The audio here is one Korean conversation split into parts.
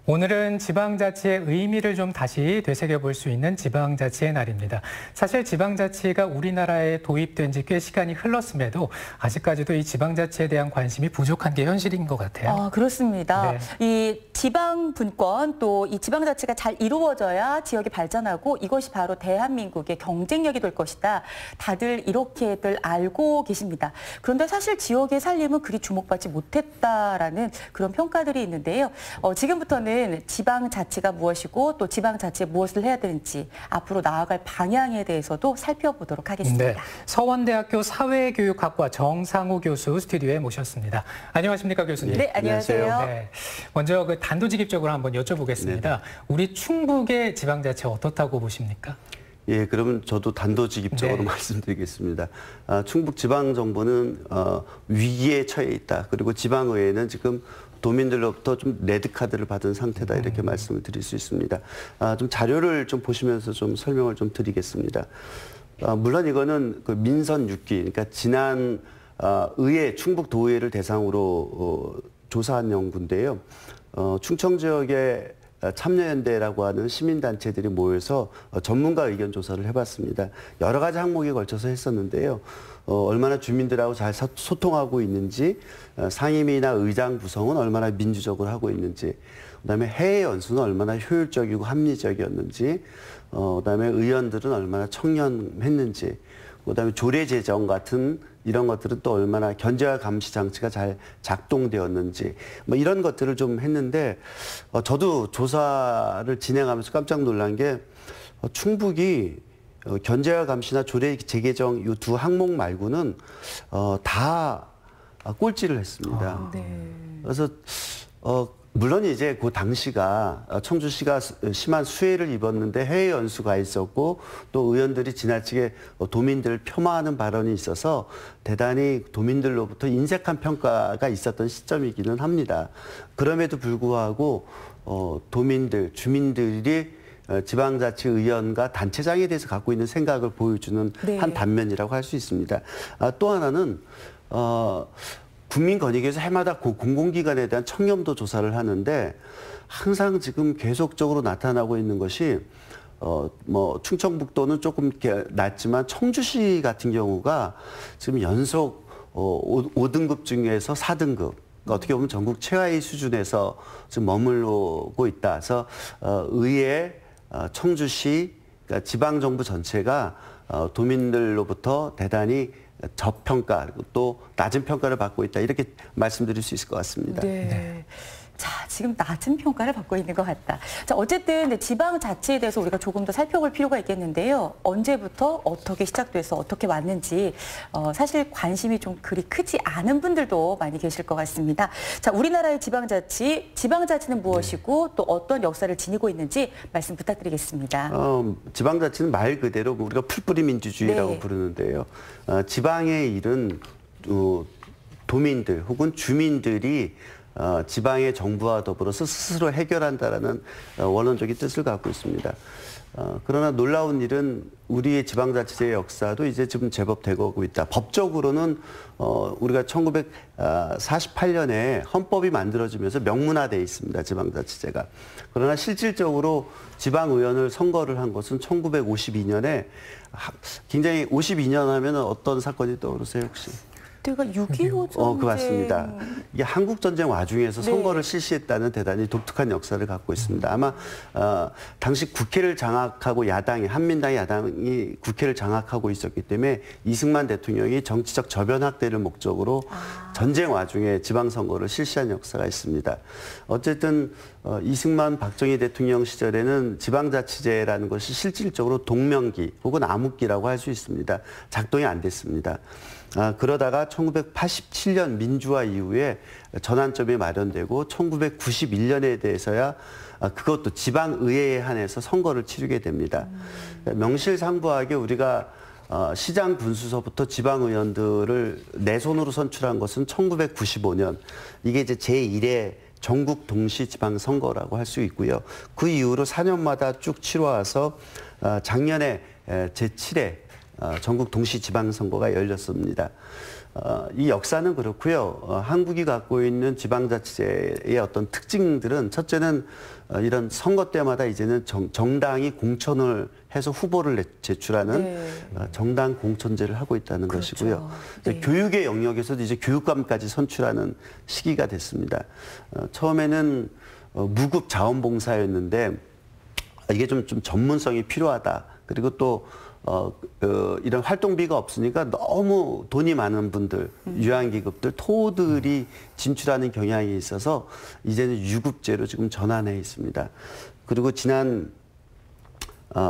오늘은 지방자치의 의미를 좀 다시 되새겨볼 수 있는 지방자치의 날입니다. 사실 지방자치가 우리나라에 도입된 지 꽤 시간이 흘렀음에도 아직까지도 이 지방자치에 대한 관심이 부족한 게 현실인 것 같아요. 그렇습니다. 네. 이 지방분권 또 이 지방자치가 잘 이루어져야 지역이 발전하고 이것이 바로 대한민국의 경쟁력이 될 것이다. 다들 이렇게들 알고 계십니다. 그런데 사실 지역의 살림은 그리 주목받지 못했다라는 그런 평가들이 있는데요. 지금부터는 지방자치가 무엇이고 또 지방자치에 무엇을 해야 되는지 앞으로 나아갈 방향에 대해서도 살펴보도록 하겠습니다. 네, 서원대학교 사회교육학과 정상우 교수 스튜디오에 모셨습니다. 안녕하십니까, 교수님? 네, 안녕하세요. 네, 먼저 단도직입적으로 한번 여쭤보겠습니다. 네네. 우리 충북의 지방자치 어떻다고 보십니까? 예, 그러면 저도 단도직입적으로 네. 말씀드리겠습니다. 충북지방정부는 위기에 처해 있다. 그리고 지방의회는 지금 도민들로부터 좀 레드카드를 받은 상태다. 이렇게 말씀을 드릴 수 있습니다. 좀 자료를 좀 보시면서 좀 설명을 좀 드리겠습니다. 물론 이거는 그 민선 6기, 그러니까 지난 의회, 충북도의회를 대상으로 조사한 연구인데요. 충청 지역의 참여연대라고 하는 시민단체들이 모여서 전문가 의견 조사를 해봤습니다. 여러 가지 항목에 걸쳐서 했었는데요. 얼마나 주민들하고 잘 소통하고 있는지, 상임위나 의장 구성은 얼마나 민주적으로 하고 있는지, 그다음에 해외 연수는 얼마나 효율적이고 합리적이었는지, 그다음에 의원들은 얼마나 청렴했는지, 그다음에 조례 제정 같은 이런 것들은 또 얼마나 견제와 감시 장치가 잘 작동되었는지 뭐 이런 것들을 좀 했는데 저도 조사를 진행하면서 깜짝 놀란 게 충북이 견제와 감시나 조례 재개정 이 두 항목 말고는 다 꼴찌를 했습니다. 네. 그래서 물론 이제 그 당시가 청주시가 심한 수해를 입었는데 해외 연수가 있었고 또 의원들이 지나치게 도민들을 폄하하는 발언이 있어서 대단히 도민들로부터 인색한 평가가 있었던 시점이기는 합니다. 그럼에도 불구하고 도민들, 주민들이 지방자치 의원과 단체장에 대해서 갖고 있는 생각을 보여주는 네. 한 단면이라고 할 수 있습니다. 또 하나는 국민권익위에서 해마다 공공기관에 대한 청렴도 조사를 하는데 항상 지금 계속적으로 나타나고 있는 것이 뭐 충청북도는 조금 이렇게 낮지만 청주시 같은 경우가 지금 연속 5등급 중에서 4등급. 어떻게 보면 전국 최하위 수준에서 지금 머물고 있다. 그래서 의회, 청주시, 그러니까 지방정부 전체가 도민들로부터 대단히 저평가 그리고 또 낮은 평가를 받고 있다 이렇게 말씀드릴 수 있을 것 같습니다. 네. 자, 지금 낮은 평가를 받고 있는 것 같다. 자, 어쨌든 지방자치에 대해서 우리가 조금 더 살펴볼 필요가 있겠는데요. 언제부터 어떻게 시작돼서 어떻게 왔는지 사실 관심이 좀 그리 크지 않은 분들도 많이 계실 것 같습니다. 자, 우리나라의 지방자치는 무엇이고 또 어떤 역사를 지니고 있는지 말씀 부탁드리겠습니다. 지방자치는 말 그대로 우리가 풀뿌리 민주주의라고 네. 부르는데요. 지방의 일은 도민들 혹은 주민들이 지방의 정부와 더불어서 스스로 해결한다라는 원론적인 뜻을 갖고 있습니다. 그러나 놀라운 일은 우리의 지방자치제의 역사도 이제 지금 제법 되고 있다. 법적으로는 우리가 1948년에 헌법이 만들어지면서 명문화되어 있습니다. 지방자치제가. 그러나 실질적으로 지방의원을 선거를 한 것은 1952년에 굉장히 52년 하면 어떤 사건이 떠오르세요 혹시? 그때가 6.25 전쟁. 그 맞습니다. 이게 한국전쟁 와중에서 네. 선거를 실시했다는 대단히 독특한 역사를 갖고 있습니다. 아마 당시 국회를 장악하고 한민당 야당이 국회를 장악하고 있었기 때문에 이승만 대통령이 정치적 저변 확대를 목적으로 전쟁 와중에 지방선거를 실시한 역사가 있습니다. 어쨌든 이승만 박정희 대통령 시절에는 지방자치제라는 것이 실질적으로 동명기 혹은 암흑기라고 할 수 있습니다. 작동이 안 됐습니다. 그러다가 1987년 민주화 이후에 전환점이 마련되고 1991년에 대해서야 그것도 지방의회에 한해서 선거를 치르게 됩니다. 명실상부하게 우리가 시장 분수서부터 지방의원들을 내 손으로 선출한 것은 1995년. 이게 이제 제1회 전국 동시 지방선거라고 할 수 있고요. 그 이후로 4년마다 쭉 치러와서 작년에 제7회 전국 동시 지방선거가 열렸습니다. 이 역사는 그렇고요. 한국이 갖고 있는 지방자치제의 어떤 특징들은 첫째는 이런 선거 때마다 이제는 정당이 공천을 해서 후보를 제출하는 네. 정당 공천제를 하고 있다는 그렇죠. 것이고요. 네. 교육의 영역에서도 이제 교육감까지 선출하는 시기가 됐습니다. 처음에는 무급 자원봉사였는데 이게 좀 전문성이 필요하다. 그리고 또 이런 활동비가 없으니까 너무 돈이 많은 분들, 유한기급들, 토들이 진출하는 경향이 있어서 이제는 유급제로 지금 전환해 있습니다. 그리고 지난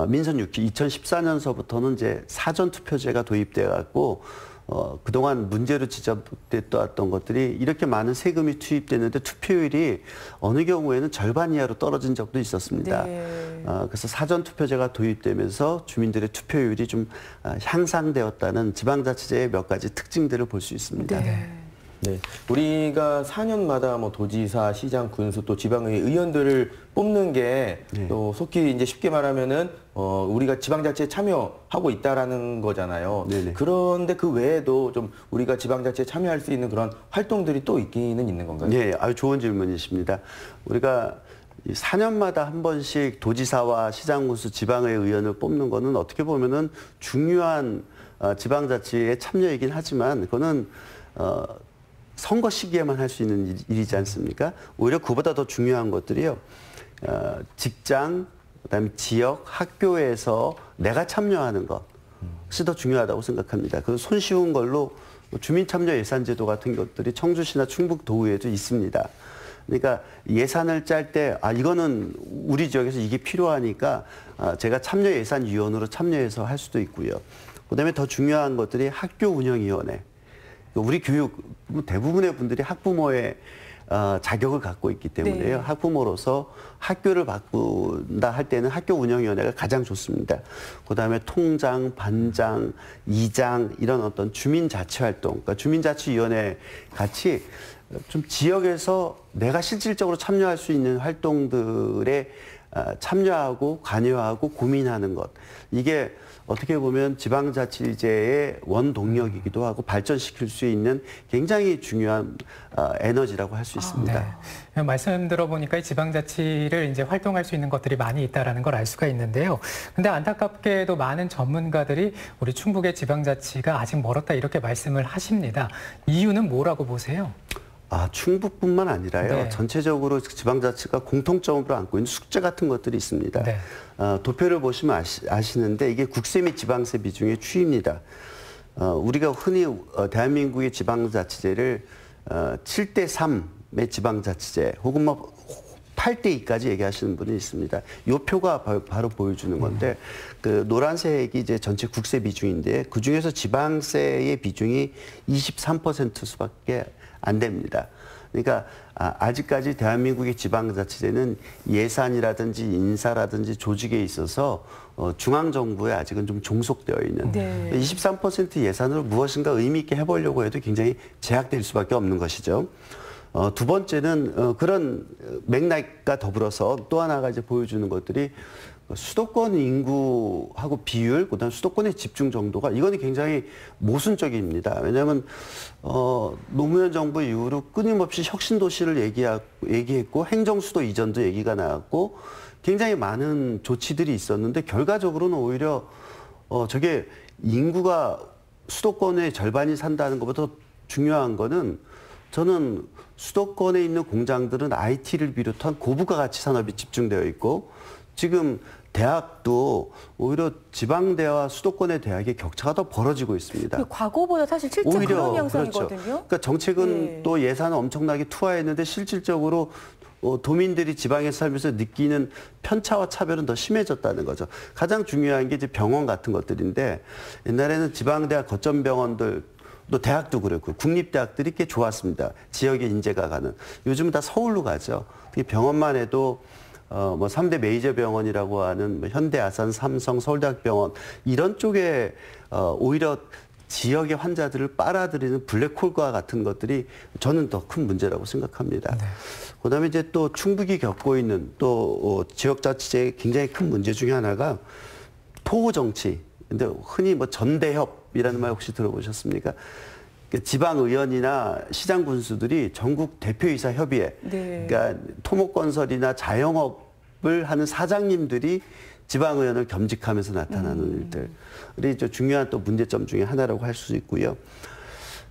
민선 6기 2014년서부터는 이제 사전투표제가 도입돼 갖고 그동안 문제로 지적됐던 것들이 이렇게 많은 세금이 투입됐는데 투표율이 어느 경우에는 절반 이하로 떨어진 적도 있었습니다. 네. 그래서 사전투표제가 도입되면서 주민들의 투표율이 좀 향상되었다는 지방자치제의 몇 가지 특징들을 볼 수 있습니다. 네. 네, 우리가 4년마다 뭐 도지사, 시장, 군수 또 지방의 의원들을 뽑는 게 또 속히 이제 쉽게 말하면은 우리가 지방자치에 참여하고 있다라는 거잖아요. 네네. 그런데 그 외에도 좀 우리가 지방자치에 참여할 수 있는 그런 활동들이 또 있기는 있는 건가요? 네, 아주 좋은 질문이십니다. 우리가 4년마다 한 번씩 도지사와 시장, 군수, 지방의 의원을 뽑는 거는 어떻게 보면은 중요한 지방자치에 참여이긴 하지만 그거는 선거 시기에만 할 수 있는 일이지 않습니까? 오히려 그보다 더 중요한 것들이요. 직장, 그다음에 지역, 학교에서 내가 참여하는 것이 더 중요하다고 생각합니다. 그 손쉬운 걸로 주민참여예산제도 같은 것들이 청주시나 충북도의회도 있습니다. 그러니까 예산을 짤 때 이거는 우리 지역에서 이게 필요하니까 제가 참여예산위원으로 참여해서 할 수도 있고요. 그다음에 더 중요한 것들이 학교운영위원회. 우리 교육 대부분의 분들이 학부모의 자격을 갖고 있기 때문에요. 네. 학부모로서 학교를 바꾼다 할 때는 학교운영위원회가 가장 좋습니다. 그다음에 통장, 반장, 이장 이런 어떤 주민자치활동, 그러니까 주민자치위원회 같이 좀 지역에서 내가 실질적으로 참여할 수 있는 활동들에 참여하고 관여하고 고민하는 것. 이게 어떻게 보면 지방자치제의 원동력이기도 하고 발전시킬 수 있는 굉장히 중요한 에너지라고 할 수 있습니다. 네. 말씀 들어보니까 이 지방자치를 이제 활동할 수 있는 것들이 많이 있다라는 걸 알 수가 있는데요. 근데 안타깝게도 많은 전문가들이 우리 충북의 지방자치가 아직 멀었다 이렇게 말씀을 하십니다. 이유는 뭐라고 보세요? 충북뿐만 아니라요. 네. 전체적으로 지방자치가 공통점으로 안고 있는 숙제 같은 것들이 있습니다. 네. 도표를 보시면 아시는데 이게 국세 및 지방세 비중의 추이입니다. 우리가 흔히 대한민국의 지방자치제를 7대 3의 지방자치제 혹은 뭐 8대 2까지 얘기하시는 분이 있습니다. 이 표가 바로 보여주는 건데 그 노란색이 이제 전체 국세 비중인데 그 중에서 지방세의 비중이 23% 수밖에 안 됩니다. 그러니까 아직까지 대한민국의 지방자치제는 예산이라든지 인사라든지 조직에 있어서 중앙정부에 아직은 좀 종속되어 있는 23% 예산으로 무엇인가 의미 있게 해보려고 해도 굉장히 제약될 수밖에 없는 것이죠. 두 번째는 그런 맥락과 더불어서 또 하나가 이제 보여주는 것들이 수도권 인구하고 비율, 그다음 수도권의 집중 정도가 이거는 굉장히 모순적입니다. 왜냐하면 노무현 정부 이후로 끊임없이 혁신도시를 얘기했고 행정수도 이전도 얘기가 나왔고 굉장히 많은 조치들이 있었는데 결과적으로는 오히려 저게 인구가 수도권의 절반이 산다는 것보다 더 중요한 거는 저는 수도권에 있는 공장들은 IT를 비롯한 고부가 가치 산업이 집중되어 있고 지금 대학도 오히려 지방대와 수도권의 대학의 격차가 더 벌어지고 있습니다. 과거보다 사실 실제 그런 양상이거든요. 그렇죠. 그러니까 정책은 또 예산을 엄청나게 투하했는데 실질적으로 도민들이 지방에 살면서 느끼는 편차와 차별은 더 심해졌다는 거죠. 가장 중요한 게 이제 병원 같은 것들인데 옛날에는 지방대학 거점 병원들 또 대학도 그렇고 국립대학들이 꽤 좋았습니다. 지역에 인재가 가는. 요즘은 다 서울로 가죠. 병원만 해도 뭐 3대 메이저 병원이라고 하는 뭐 현대, 아산, 삼성, 서울대학병원 이런 쪽에 오히려 지역의 환자들을 빨아들이는 블랙홀과 같은 것들이 저는 더 큰 문제라고 생각합니다. 네. 그다음에 이제 또 충북이 겪고 있는 또 지역자치제의 굉장히 큰 문제 중에 하나가 토호 정치. 근데 흔히 뭐 전대협이라는 말 혹시 들어보셨습니까? 지방의원이나 시장 군수들이 전국 대표이사 협의회, 네. 그러니까 토목건설이나 자영업을 하는 사장님들이 지방의원을 겸직하면서 나타나는 일들. 우리 중요한 또 문제점 중에 하나라고 할 수 있고요.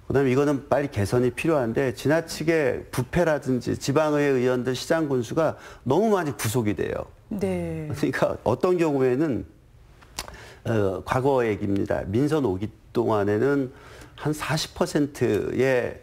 그다음에 이거는 빨리 개선이 필요한데 지나치게 부패라든지 지방의회 의원들 시장 군수가 너무 많이 구속이 돼요. 네. 그러니까 어떤 경우에는 과거 얘기입니다. 민선 5기 동안에는 한 40%의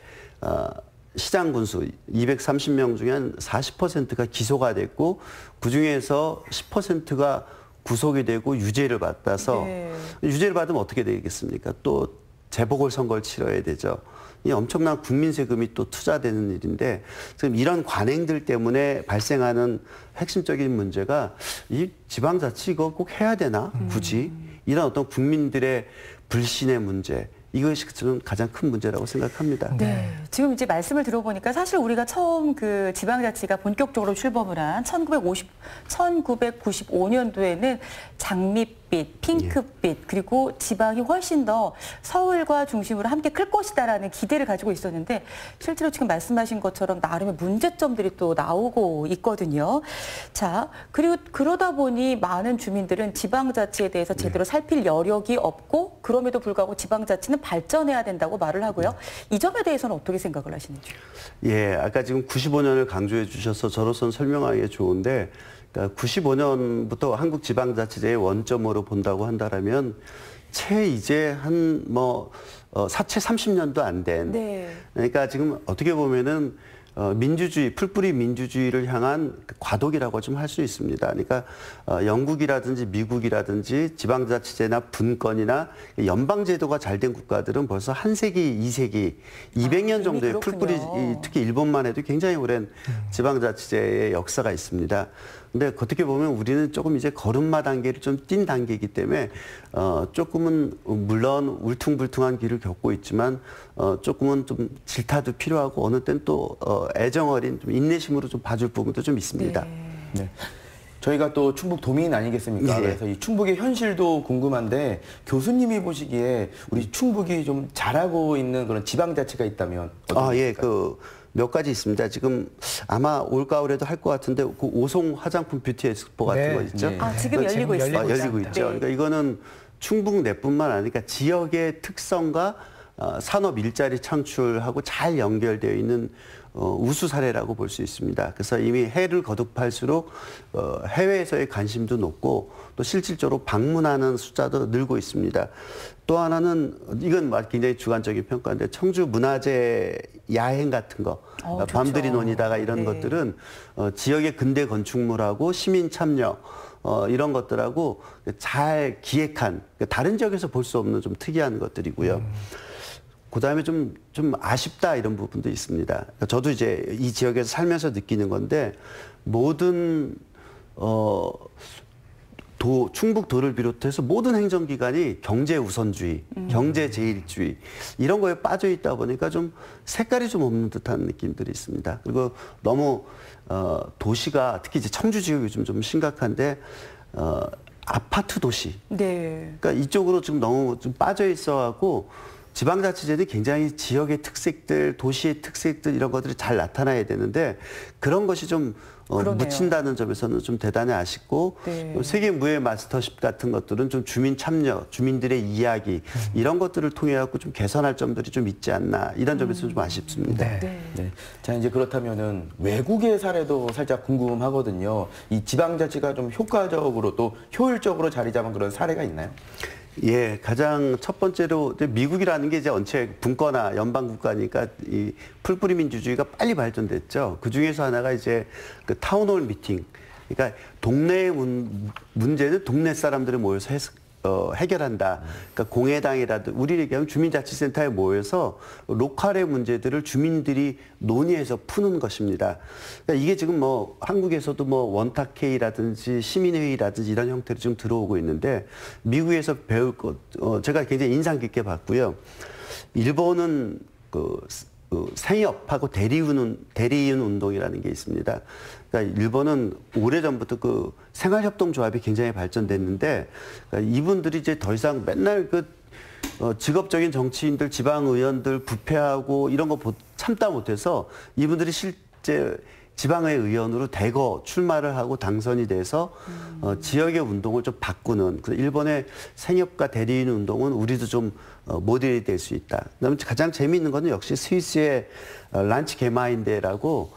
시장 군수 230명 중에 한 40%가 기소가 됐고 그중에서 10%가 구속이 되고 유죄를 받아서 네. 유죄를 받으면 어떻게 되겠습니까? 또 재보궐선거를 치러야 되죠. 이 엄청난 국민 세금이 또 투자되는 일인데 지금 이런 관행들 때문에 발생하는 핵심적인 문제가 이 지방자치 이거 꼭 해야 되나 굳이 이런 어떤 국민들의 불신의 문제 이것이 저는 가장 큰 문제라고 생각합니다. 네. 지금 이제 말씀을 들어보니까 사실 우리가 처음 그 지방자치가 본격적으로 출범을 한 1995년도에는 장밋빛, 핑크빛, 그리고 지방이 훨씬 더 서울과 중심으로 함께 클 것이다라는 기대를 가지고 있었는데 실제로 지금 말씀하신 것처럼 나름의 문제점들이 또 나오고 있거든요. 자, 그리고 그러다 보니 많은 주민들은 지방자치에 대해서 제대로 살필 여력이 없고 그럼에도 불구하고 지방자치는 발전해야 된다고 말을 하고요. 이 점에 대해서는 어떻게 생각을 하시는지요? 예, 아까 지금 95년을 강조해 주셔서 저로서는 설명하기가 좋은데 그러니까 95년부터 한국 지방자치제의 원점으로 본다고 한다라면 채 이제 한 사채 30년도 안 된. 네. 그러니까 지금 어떻게 보면은 민주주의, 풀뿌리 민주주의를 향한 과도기라고 좀 할 수 있습니다. 그러니까 영국이라든지 미국이라든지 지방자치제나 분권이나 연방제도가 잘 된 국가들은 벌써 한 세기, 2세기, 200년 정도의 풀뿌리, 특히 일본만 해도 굉장히 오랜 지방자치제의 역사가 있습니다. 근데 어떻게 보면 우리는 조금 이제 걸음마 단계를 좀 뛴 단계이기 때문에 조금은 물론 울퉁불퉁한 길을 겪고 있지만 조금은 좀 질타도 필요하고 어느 땐 또 애정어린 좀 인내심으로 좀 봐줄 부분도 좀 있습니다. 네. 저희가 또 충북 도민 아니겠습니까? 네. 그래서 이 충북의 현실도 궁금한데 교수님이 보시기에 우리 충북이 좀 잘하고 있는 그런 지방자치가 있다면 어떤 예, 몇 가지 있습니다. 지금 아마 올가을에도 할 것 같은데 그 오송 화장품 뷰티 엑스포 같은 거 있죠? 네. 지금 열리고 있습니다. 열리고 있죠. 네. 그러니까 이거는 충북 내뿐만 아니라 지역의 특성과 산업 일자리 창출하고 잘 연결되어 있는 우수 사례라고 볼 수 있습니다. 그래서 이미 해를 거듭할수록 해외에서의 관심도 높고 또 실질적으로 방문하는 숫자도 늘고 있습니다. 또 하나는 이건 굉장히 주관적인 평가인데 청주 문화재 야행 같은 거 밤들이 논이다가 이런 것들은 지역의 근대 건축물하고 시민 참여 이런 것들하고 잘 기획한 다른 지역에서 볼 수 없는 좀 특이한 것들이고요. 그다음에 좀 아쉽다 이런 부분도 있습니다. 저도 이제 이 지역에서 살면서 느끼는 건데 모든 충북도를 비롯해서 모든 행정기관이 경제 우선주의, 경제 제일주의 이런 거에 빠져 있다 보니까 좀 색깔이 좀 없는 듯한 느낌들이 있습니다. 그리고 너무 도시가 특히 이제 청주 지역이 요즘 좀 심각한데 아파트 도시. 네. 그러니까 이쪽으로 지금 너무 좀 빠져 있어갖고 지방자치제는 굉장히 지역의 특색들, 도시의 특색들 이런 것들이 잘 나타나야 되는데 그런 것이 좀 묻힌다는 점에서는 좀 대단히 아쉽고 네. 세계 무예 마스터십 같은 것들은 좀 주민 참여, 주민들의 이야기 이런 것들을 통해 갖고 좀 개선할 점들이 좀 있지 않나 이런 점에서 좀 아쉽습니다. 네. 네. 자, 이제 그렇다면은 외국의 사례도 살짝 궁금하거든요. 이 지방자치가 좀 효과적으로 또 효율적으로 자리 잡은 그런 사례가 있나요? 예, 가장 첫 번째로 미국이라는 게 이제 언체 분권화 연방 국가니까 이 풀뿌리 민주주의가 빨리 발전됐죠. 그 중에서 하나가 이제 그 타운홀 미팅. 그러니까 동네의 문제는 동네 사람들이 모여서 해결한다. 그러니까 공회당이라든 우리 얘기하면 주민자치센터에 모여서 로컬의 문제들을 주민들이 논의해서 푸는 것입니다. 그러니까 이게 지금 한국에서도 원탁회의라든지 시민회의라든지 이런 형태로 지금 들어오고 있는데 미국에서 배울 것 제가 굉장히 인상 깊게 봤고요. 일본은 그 생협하고 대리인 운동이라는 게 있습니다. 그러니까 일본은 오래전부터 그 생활협동조합이 굉장히 발전됐는데, 그러니까 이분들이 이제 더 이상 맨날 그 직업적인 정치인들, 지방의원들 부패하고 이런 거 참다 못해서 이분들이 실제 지방의 의원으로 대거 출마를 하고 당선이 돼서 지역의 운동을 좀 바꾸는, 그 일본의 생협과 대리인 운동은 우리도 좀 모델이 될 수 있다. 그다음에 가장 재미있는 거는 역시 스위스의 란치 게마인데라고,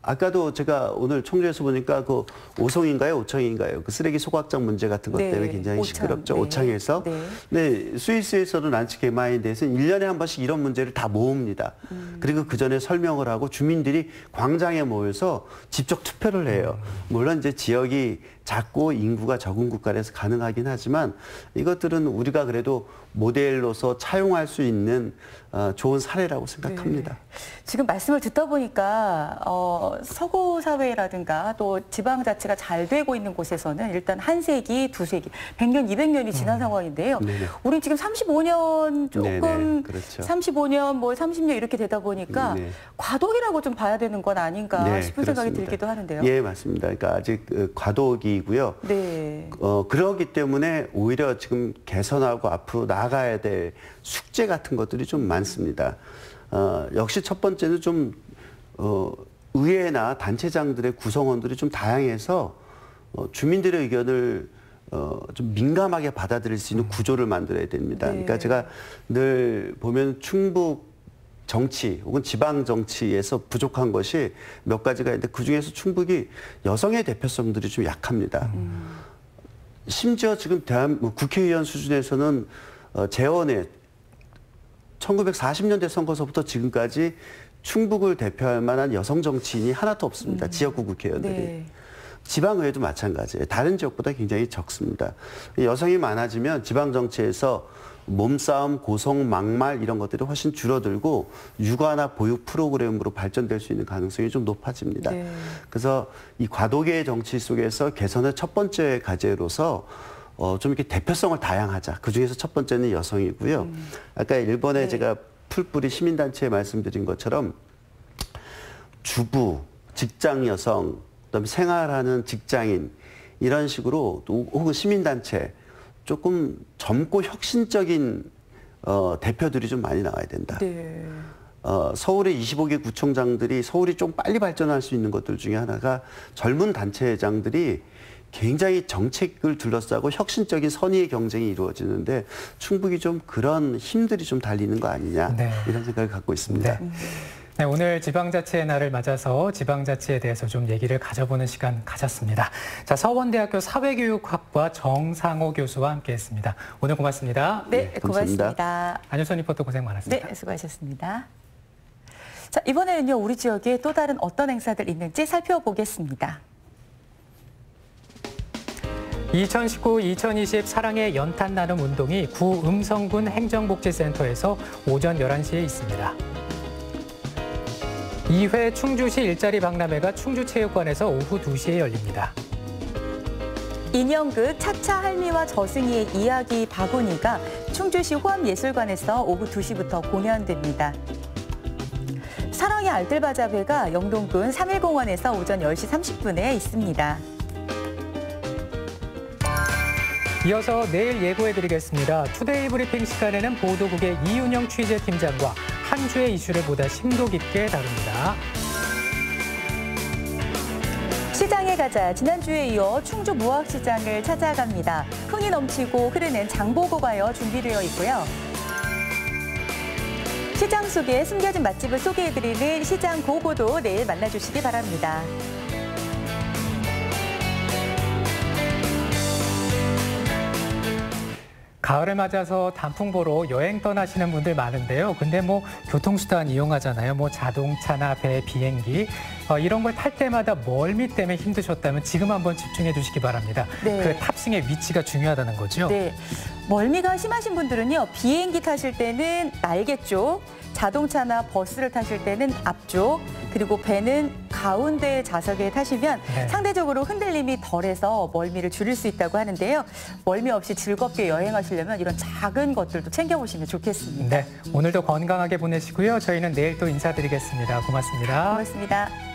아까도 제가 오늘 청주에서 보니까 그 오송인가요, 오청인가요? 그 쓰레기 소각장 문제 같은 것 때문에 굉장히 오창, 시끄럽죠. 네. 오창에서. 네, 스위스에서도 란치 게마인데에서는 1년에 한 번씩 이런 문제를 다 모읍니다. 그리고 그 전에 설명을 하고 주민들이 광장에 모여서 직접 투표를 해요. 물론 이제 지역이 작고 인구가 적은 국가라서 가능하긴 하지만 이것들은 우리가 그래도 모델로서 차용할 수 있는 좋은 사례라고 생각합니다. 네. 지금 말씀을 듣다 보니까 서구 사회라든가 또 지방자치가 잘 되고 있는 곳에서는 일단 한 세기, 두 세기, 100년, 200년이 지난 상황인데요. 네네. 우린 지금 35년 조금, 네네, 그렇죠. 35년, 뭐 30년 이렇게 되다 보니까 네. 과도기라고 좀 봐야 되는 건 아닌가 네, 싶은 생각이 그렇습니다. 들기도 하는데요. 예, 맞습니다. 그러니까 아직 과도기이고요. 네. 그러기 때문에 오히려 지금 개선하고 앞으로 나아가야 될 숙제 같은 것들이 좀 많습니다. 역시 첫 번째는 좀 의회나 단체장들의 구성원들이 좀 다양해서 주민들의 의견을 좀 민감하게 받아들일 수 있는 구조를 만들어야 됩니다. 네. 그러니까 제가 늘 보면 충북 정치 혹은 지방 정치에서 부족한 것이 몇 가지가 있는데 그중에서 충북이 여성의 대표성들이 좀 약합니다. 심지어 지금 국회의원 수준에서는 재원에 1940년대 선거서부터 지금까지 충북을 대표할 만한 여성 정치인이 하나도 없습니다. 지역구 국회의원들이. 네. 지방의회도 마찬가지예요. 다른 지역보다 굉장히 적습니다. 여성이 많아지면 지방 정치에서 몸싸움, 고성, 막말 이런 것들이 훨씬 줄어들고 육아나 보육 프로그램으로 발전될 수 있는 가능성이 좀 높아집니다. 네. 그래서 이 과도기의 정치 속에서 개선의 첫 번째 과제로서 좀 이렇게 대표성을 다양하자. 그중에서 첫 번째는 여성이고요. 아까 일본에 네. 제가 풀뿌리 시민단체에 말씀드린 것처럼 주부, 직장 여성, 그다음에 생활하는 직장인 이런 식으로 혹은 시민단체 조금 젊고 혁신적인 대표들이 좀 많이 나와야 된다. 네. 서울의 25개 구청장들이 서울이 좀 빨리 발전할 수 있는 것들 중에 하나가 젊은 단체장들이 굉장히 정책을 둘러싸고 혁신적인 선의의 경쟁이 이루어지는데 충북이 좀 그런 힘들이 좀 달리는 거 아니냐 네. 이런 생각을 갖고 있습니다. 네. 네, 오늘 지방자치의 날을 맞아서 지방자치에 대해서 좀 얘기를 가져보는 시간 가졌습니다. 자, 서원대학교 사회교육학과 정상호 교수와 함께했습니다. 오늘 고맙습니다. 네, 감사합니다. 고맙습니다. 안효선 리포터 고생 많았습니다. 네, 수고하셨습니다. 자, 이번에는요, 우리 지역에 또 다른 어떤 행사들 있는지 살펴보겠습니다. 2019-2020 사랑의 연탄 나눔 운동이 구음성군 행정복지센터에서 오전 11시에 있습니다. 2회 충주시 일자리 박람회가 충주체육관에서 오후 2시에 열립니다. 인형극 차차 할미와 저승이의 이야기 바구니가 충주시 호암예술관에서 오후 2시부터 공연됩니다. 사랑의 알뜰바자회가 영동군 3.1공원에서 오전 10시 30분에 있습니다. 이어서 내일 예고해드리겠습니다. 투데이 브리핑 시간에는 보도국의 이윤영 취재팀장과 한 주의 이슈를 보다 심도 깊게 다룹니다. 시장에 가자. 지난주에 이어 충주 무학시장을 찾아갑니다. 흥이 넘치고 흐르는 장보고가요 준비되어 있고요. 시장 속에 숨겨진 맛집을 소개해드리는 시장 고고도 내일 만나주시기 바랍니다. 가을을 맞아서 단풍 보러 여행 떠나시는 분들 많은데요. 근데 뭐 교통수단 이용하잖아요. 뭐 자동차나 배, 비행기 이런 걸 탈 때마다 멀미 때문에 힘드셨다면 지금 한번 집중해 주시기 바랍니다. 네. 그 탑승의 위치가 중요하다는 거죠. 네. 멀미가 심하신 분들은요, 비행기 타실 때는 날개 쪽, 자동차나 버스를 타실 때는 앞쪽, 그리고 배는 가운데 좌석에 타시면 네. 상대적으로 흔들림이 덜해서 멀미를 줄일 수 있다고 하는데요. 멀미 없이 즐겁게 여행하시려면 이런 작은 것들도 챙겨보시면 좋겠습니다. 네, 오늘도 건강하게 보내시고요. 저희는 내일 또 인사드리겠습니다. 고맙습니다. 고맙습니다.